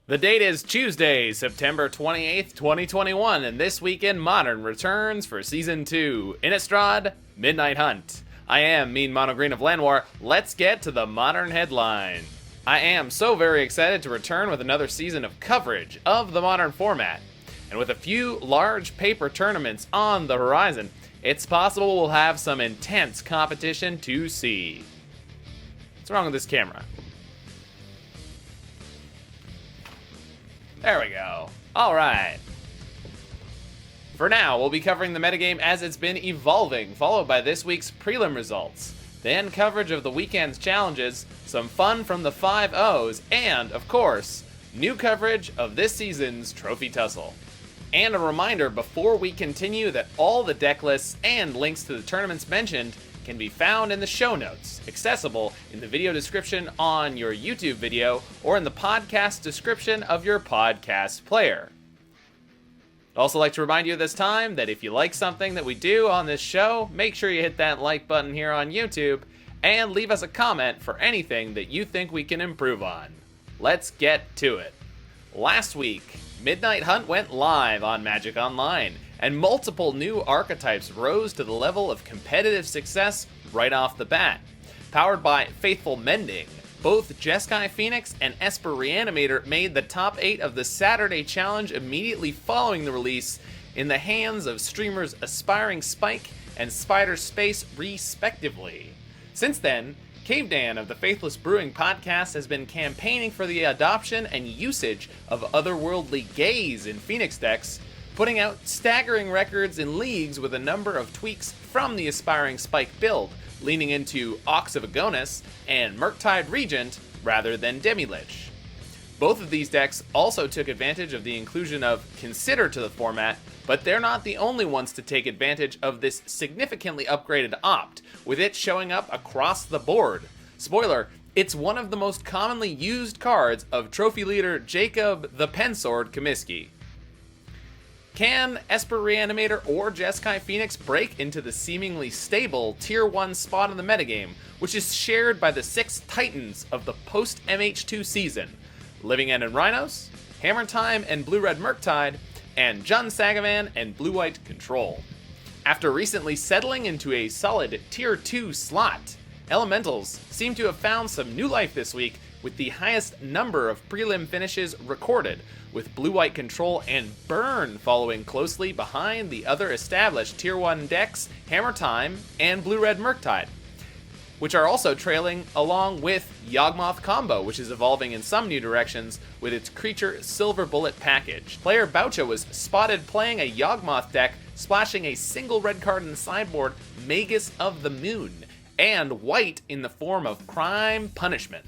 The date is Tuesday, September 28th, 2021, and this weekend Modern returns for Season 2, Innistrad, Midnight Hunt. I am Mean Mono Green of Llanowar. Let's get to the Modern headline. I am so very excited to return with another season of coverage of the Modern format. And with a few large paper tournaments on the horizon, it's possible we'll have some intense competition to see. What's wrong with this camera? There we go. Alright. For now, we'll be covering the metagame as it's been evolving, followed by this week's prelim results. Then coverage of the weekend's challenges, some fun from the 5-0s, and, of course, new coverage of this season's Trophy Tussle. And a reminder before we continue that all the deck lists and links to the tournaments mentioned can be found in the show notes, accessible in the video description on your YouTube video or in the podcast description of your podcast player. I'd also like to remind you this time that if you like something that we do on this show, make sure you hit that like button here on YouTube and leave us a comment for anything that you think we can improve on. Let's get to it. Last week, Midnight Hunt went live on Magic Online, and multiple new archetypes rose to the level of competitive success right off the bat. Powered by Faithful Mending, both Jeskai Phoenix and Esper Reanimator made the top 8 of the Saturday challenge immediately following the release in the hands of streamers Aspiring Spike and Spider Space respectively. Since then, Cave Dan of the Faithless Brewing podcast has been campaigning for the adoption and usage of otherworldly gaze in Phoenix decks, putting out staggering records in leagues with a number of tweaks from the Aspiring Spike build, leaning into Ox of Agonis and Murktide Regent rather than Demi-Lich. Both of these decks also took advantage of the inclusion of Consider to the format, but they're not the only ones to take advantage of this significantly upgraded opt, with it showing up across the board. Spoiler, it's one of the most commonly used cards of trophy leader Jacob the Pensword Comiskey. Can Esper Reanimator or Jeskai Phoenix break into the seemingly stable Tier 1 spot in the metagame, which is shared by the 6 titans of the post-MH2 season? Living End and Rhinos, Hammer Time and Blue-Red Murktide, and Jund Sagavan and Blue-White Control. After recently settling into a solid Tier 2 slot, Elementals seem to have found some new life this week with the highest number of prelim finishes recorded, with Blue-White Control and Burn following closely behind the other established Tier 1 decks, Hammer Time and Blue-Red Murktide, which are also trailing along with Yawgmoth Combo, which is evolving in some new directions with its Creature Silver Bullet package. Player Boucha was spotted playing a Yawgmoth deck, splashing a single red card in the sideboard, Magus of the Moon, and white in the form of Crime Punishment.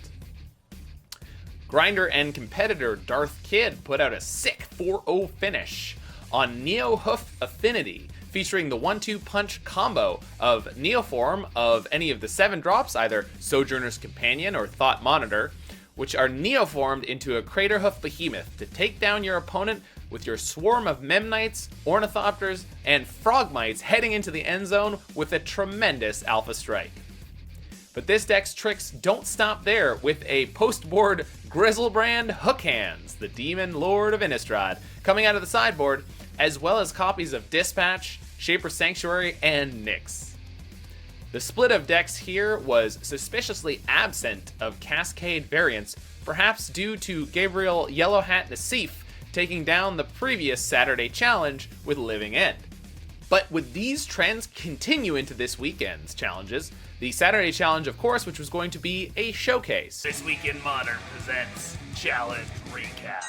Grinder and competitor Darth Kid put out a sick 4-0 finish on Neo Hoof Affinity, featuring the 1-2 punch combo of Neoform of any of the 7 drops, either Sojourner's Companion or Thought Monitor, which are neoformed into a Craterhoof Behemoth to take down your opponent with your swarm of Memnites, Ornithopters, and Frogmites heading into the end zone with a tremendous Alpha Strike. But this deck's tricks don't stop there, with a post-board Grizzlebrand Hookhands, the Demon Lord of Innistrad, coming out of the sideboard, as well as copies of Dispatch, Shaper Sanctuary, and Nyx. The split of decks here was suspiciously absent of Cascade variants, perhaps due to Gabriel Yellow Hat Nassif taking down the previous Saturday challenge with Living End. But would these trends continue into this weekend's challenges? The Saturday challenge, of course, which was going to be a showcase. This Week in Modern presents Challenge Recaps.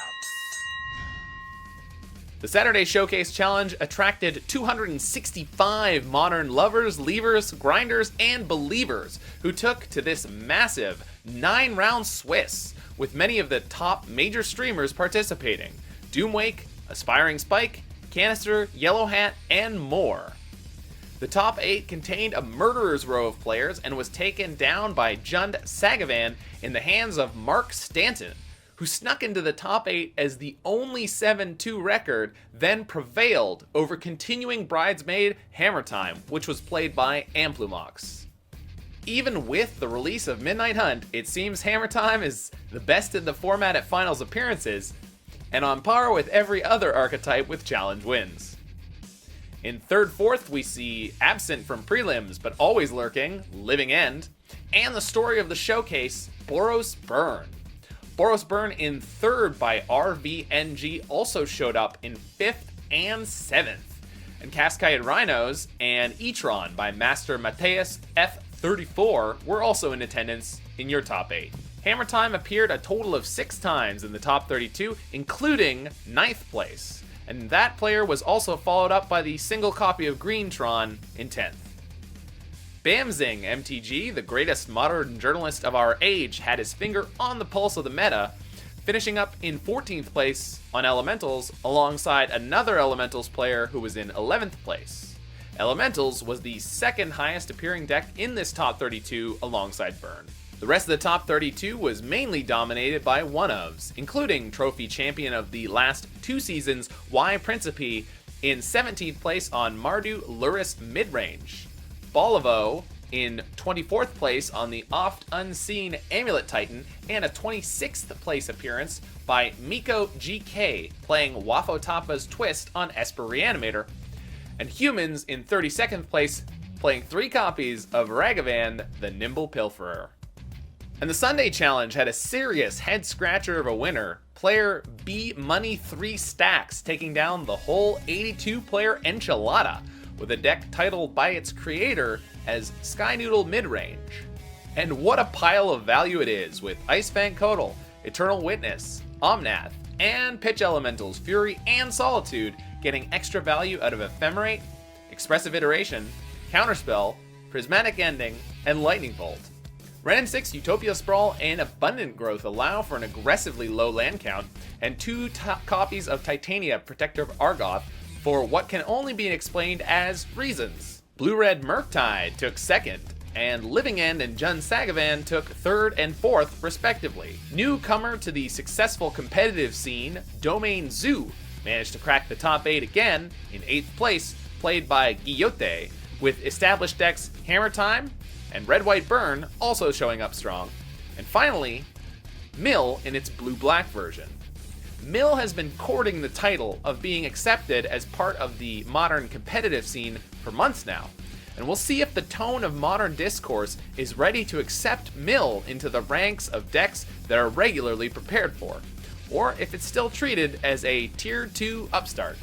The Saturday Showcase Challenge attracted 265 Modern lovers, leavers, grinders, and believers who took to this massive 9-round Swiss, with many of the top major streamers participating: Doomwake, Aspiring Spike, Canister, Yellow Hat, and more. The top 8 contained a murderer's row of players and was taken down by Jund Sagavan in the hands of Mark Stanton, who snuck into the top 8 as the only 7-2 record, then prevailed over continuing bridesmaid Hammer Time, which was played by Amplumox. even with the release of Midnight Hunt, it seems Hammer Time is the best in the format at finals appearances, and on par with every other archetype with challenge wins. In third, fourth, we see absent from prelims, but always lurking, Living End, and the story of the showcase, Boros Burn. Boros Burn in third by RVNG also showed up in fifth and seventh. And Cascade Rhinos and Etron by Master Mateus F34 were also in attendance in your top 8. Hammer Time appeared a total of 6 times in the top 32, including 9th place. And that player was also followed up by the single copy of Greentron in 10th. Bamzing MTG, the greatest modern journalist of our age, had his finger on the pulse of the meta, finishing up in 14th place on Elementals alongside another Elementals player who was in 11th place. Elementals was the second highest appearing deck in this top 32 alongside Burn. The rest of the top 32 was mainly dominated by one-ofs, including trophy champion of the last 2 seasons, Y Principe, in 17th place on Mardu Luris Midrange. Bolivo in 24th place on the oft-unseen Amulet Titan, and a 26th place appearance by Miko GK playing Wafotapa's Twist on Esper Reanimator, and Humans in 32nd place playing 3 copies of Ragavan the Nimble Pilferer. And the Sunday Challenge had a serious head-scratcher of a winner, player B Money 3 Stacks taking down the whole 82-player Enchilada, with a deck titled by its creator as Sky Noodle Midrange. And what a pile of value it is, with Icefang Kodal, Eternal Witness, Omnath, and Pitch Elementals, Fury, and Solitude getting extra value out of Ephemerate, Expressive Iteration, Counterspell, Prismatic Ending, and Lightning Bolt. Ren 6, Utopia Sprawl, and Abundant Growth allow for an aggressively low land count, and 2 copies of Titania, Protector of Argoth, for what can only be explained as reasons. Blue-Red Murktide took 2nd, and Living End and Jun Sagavan took 3rd and 4th, respectively. Newcomer to the successful competitive scene, Domain Zoo, managed to crack the top 8 again, in 8th place, played by Guillote, with established decks Hammer Time and Red-White Burn also showing up strong. And finally, Mill in its blue-black version. Mill has been courting the title of being accepted as part of the modern competitive scene for months now, and we'll see if the tone of modern discourse is ready to accept Mill into the ranks of decks that are regularly prepared for, or if it's still treated as a Tier 2 upstart.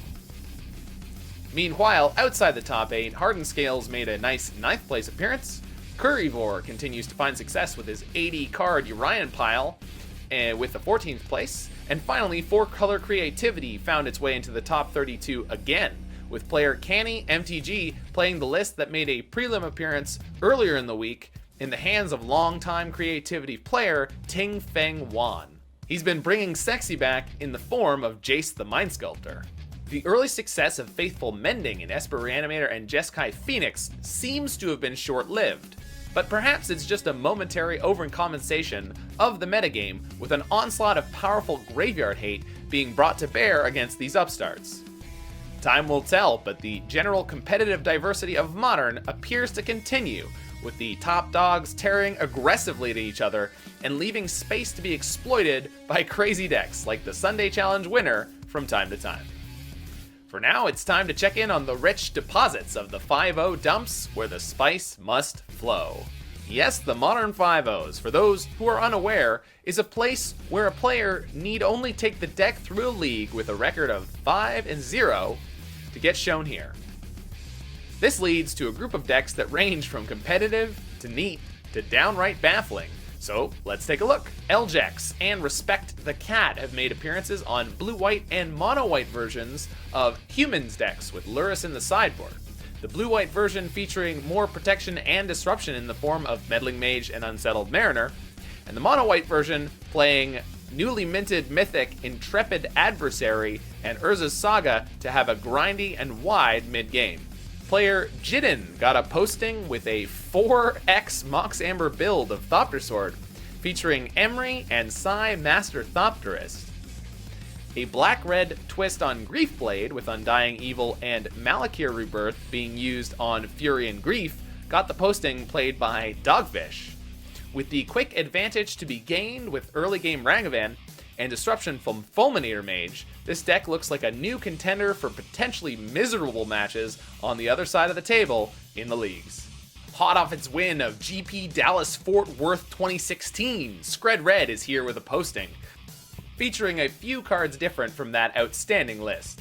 Meanwhile, outside the top 8, Hardened Scales made a nice 9th place appearance. Curryvore continues to find success with his 80-card Urian pile, with the 14th place. And finally, 4-Color Creativity found its way into the top 32 again, with player Canny MTG playing the list that made a prelim appearance earlier in the week in the hands of longtime Creativity player Ting Feng Wan. He's been bringing sexy back in the form of Jace the Mind Sculptor. The early success of Faithful Mending in Esper Reanimator and Jeskai Phoenix seems to have been short-lived, but perhaps it's just a momentary overcompensation of the metagame, with an onslaught of powerful graveyard hate being brought to bear against these upstarts. Time will tell, but the general competitive diversity of Modern appears to continue, with the top dogs tearing aggressively at each other and leaving space to be exploited by crazy decks like the Sunday Challenge winner from time to time. For now, it's time to check in on the rich deposits of the 5-0 dumps where the spice must flow. Yes, the Modern 5-0s, for those who are unaware, is a place where a player need only take the deck through a league with a record of 5-0 to get shown here. This leads to a group of decks that range from competitive to neat to downright baffling. So let's take a look. Eljex and Respect the Cat have made appearances on blue-white and mono-white versions of Humans decks with Luris in the sideboard. The blue-white version featuring more protection and disruption in the form of Meddling Mage and Unsettled Mariner, and the mono-white version playing newly minted mythic Intrepid Adversary and Urza's Saga to have a grindy and wide mid-game. Player Jidden got a posting with a 4x Mox Amber build of Thopter Sword, featuring Emery and Psy Master Thopterist. A black-red twist on Griefblade with Undying Evil and Malakir Rebirth being used on Fury and Grief got the posting played by Dogfish. With the quick advantage to be gained with early game Rangavan and disruption from Fulminator Mage, this deck looks like a new contender for potentially miserable matches on the other side of the table in the leagues. Hot off its win of GP Dallas Fort Worth 2016, Scred Red is here with a posting, featuring a few cards different from that outstanding list.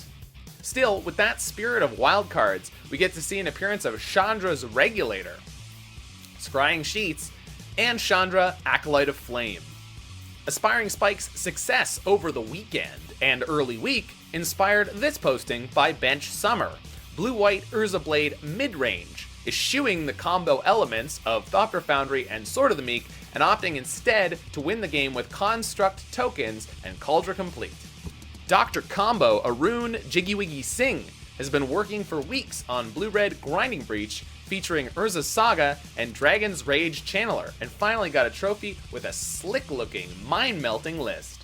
Still, with that spirit of wild cards, we get to see an appearance of Chandra's Regulator, Scrying Sheets, and Chandra Acolyte of Flame. Aspiring Spike's success over the weekend and early week inspired this posting by Bench Summer, Blue-White Urza Blade mid-range, eschewing the combo elements of Thopter Foundry and Sword of the Meek and opting instead to win the game with Construct tokens and Cauldron Complete. Dr. Combo Arun Jiggy-Wiggy Singh has been working for weeks on Blue-Red Grinding Breach featuring Urza's Saga and Dragon's Rage Channeler, and finally got a trophy with a slick-looking, mind-melting list.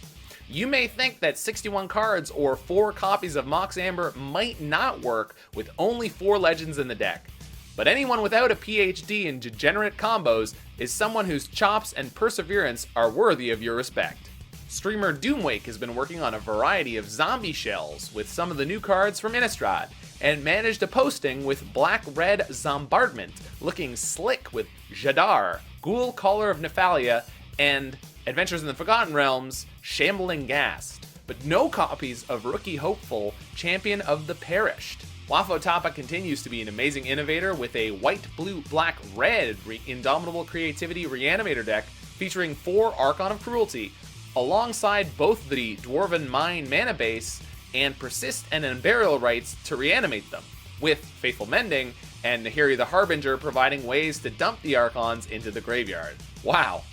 You may think that 61 cards or 4 copies of Mox Amber might not work with only 4 legends in the deck, but anyone without a PhD in degenerate combos is someone whose chops and perseverance are worthy of your respect. Streamer Doomwake has been working on a variety of zombie shells with some of the new cards from Innistrad, and managed a posting with Black-Red Zombardment, looking slick with Jadar, Ghoul Caller of Nephalia, and Adventures in the Forgotten Realms, Shambling Ghast, but no copies of Rookie Hopeful, Champion of the Perished. Wafo continues to be an amazing innovator with a white, blue, black, red Indomitable Creativity Reanimator deck featuring 4 Archon of Cruelty, alongside both the Dwarven Mine mana base and Persist and Unburial Rights to reanimate them, with Faithful Mending and Nahiri the Harbinger providing ways to dump the Archons into the graveyard. Wow.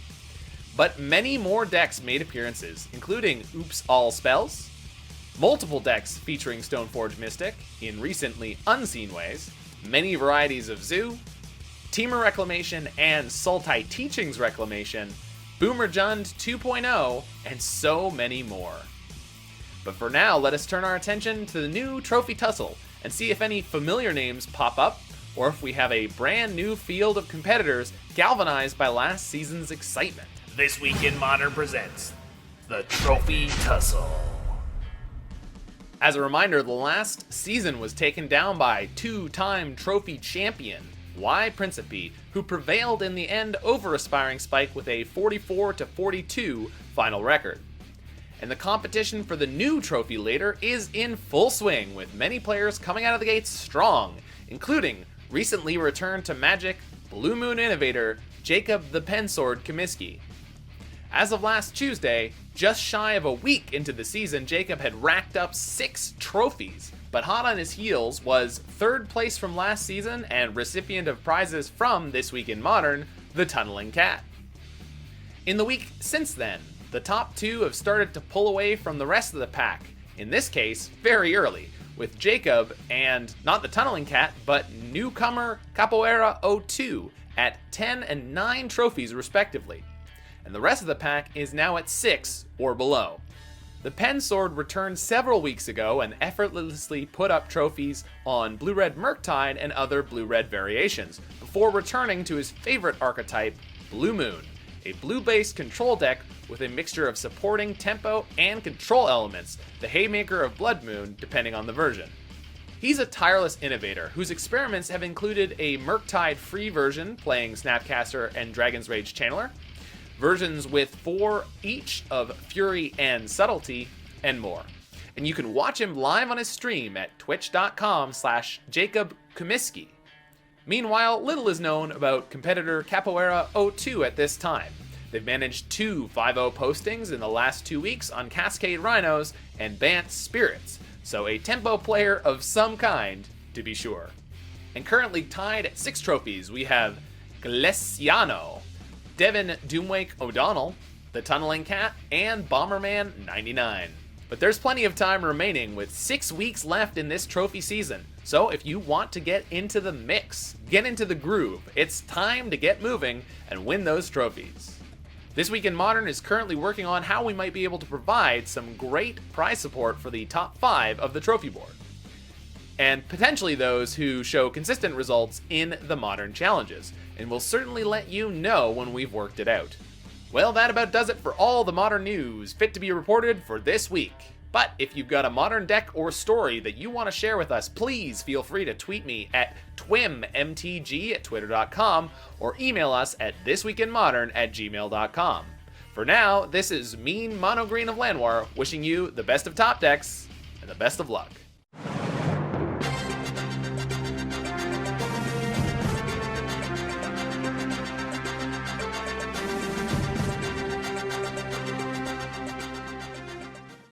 But many more decks made appearances, including Oops All Spells, multiple decks featuring Stoneforge Mystic in recently unseen ways, many varieties of Zoo, Temur Reclamation and Sultai Teachings Reclamation, Boomer Jund 2.0, and so many more. But for now, let us turn our attention to the new Trophy Tussle and see if any familiar names pop up, or if we have a brand new field of competitors galvanized by last season's excitement. This Week in Modern presents the Trophy Tussle. As a reminder, the last season was taken down by 2-time trophy champion Y Principe, who prevailed in the end over Aspiring Spike with a 44-42 final record. And the competition for the new trophy later is in full swing, with many players coming out of the gates strong, including recently returned to Magic Blue Moon innovator Jacob the Pensword Comiskey. As of last Tuesday, just shy of a week into the season, Jacob had racked up 6 trophies, but hot on his heels was 3rd place from last season and recipient of prizes from This Week in Modern, the Tunneling Cat. In the week since then, the top 2 have started to pull away from the rest of the pack, in this case, very early, with Jacob and not the Tunneling Cat, but newcomer Capoeira 02 at 10 and 9 trophies respectively. And the rest of the pack is now at 6 or below. The Pensword returned several weeks ago and effortlessly put up trophies on Blue-Red Murktide and other Blue-Red variations, before returning to his favorite archetype, Blue Moon, a blue-based control deck with a mixture of supporting tempo and control elements, the haymaker of Blood Moon, depending on the version. He's a tireless innovator whose experiments have included a Murktide free version playing Snapcaster and Dragon's Rage Channeler, versions with 4 each of Fury and Subtlety, and more. And you can watch him live on his stream at twitch.com/Jacob Comiskey. Meanwhile, little is known about competitor Capoeira 02 at this time. They've managed 2 5-0 postings in the last 2 weeks on Cascade Rhinos and Bant Spirits, so a tempo player of some kind, to be sure. And currently tied at 6 trophies, we have Glessiano, Devin Doomwake O'Donnell, the Tunneling Cat, and Bomberman 99. But there's plenty of time remaining with 6 weeks left in this trophy season, so if you want to get into the mix, get into the groove, it's time to get moving and win those trophies. This Week in Modern is currently working on how we might be able to provide some great prize support for the top 5 of the trophy board. and potentially those who show consistent results in the modern challenges, and we'll certainly let you know when we've worked it out. Well, that about does it for all the modern news fit to be reported for this week. But if you've got a modern deck or story that you want to share with us, please feel free to tweet me at twimmtg@twitter.com or email us at thisweekinmodern@gmail.com. For now, this is Mean Mono Green of Llanowar wishing you the best of top decks and the best of luck.